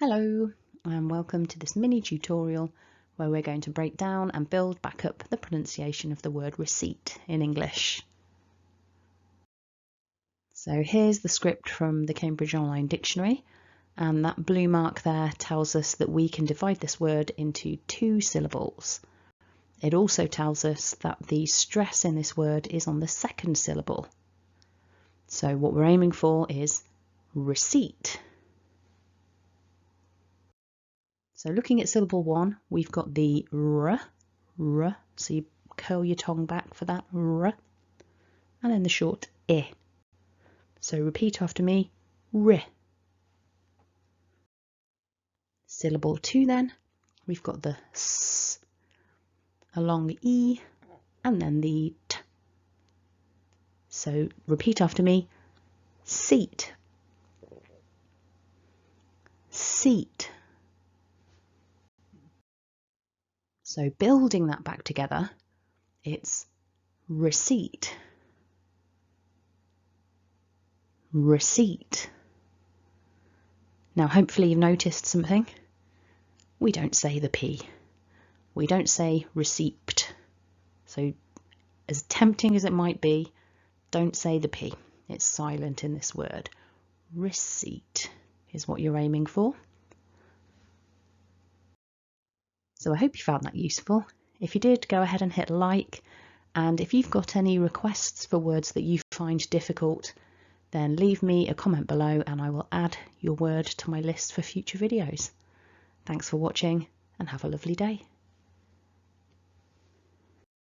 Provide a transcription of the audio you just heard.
Hello and welcome to this mini tutorial where we're going to break down and build back up the pronunciation of the word receipt in English. So here's the script from the Cambridge Online Dictionary, and that blue mark there tells us that we can divide this word into 2 syllables. It also tells us that the stress in this word is on the second syllable. So what we're aiming for is receipt. So looking at syllable 1, we've got the r, so you curl your tongue back for that r, and then the short I. So repeat after me, r. Syllable 2 then, we've got the s, a long e, and then the t. So repeat after me, seat, seat. So building that back together, it's receipt, receipt. Now hopefully you've noticed something. We don't say the P. We don't say receipt. So as tempting as it might be, don't say the P. It's silent in this word. Receipt is what you're aiming for. So I hope you found that useful. If you did, go ahead and hit like. And if you've got any requests for words that you find difficult, then leave me a comment below and I will add your word to my list for future videos. Thanks for watching and have a lovely day.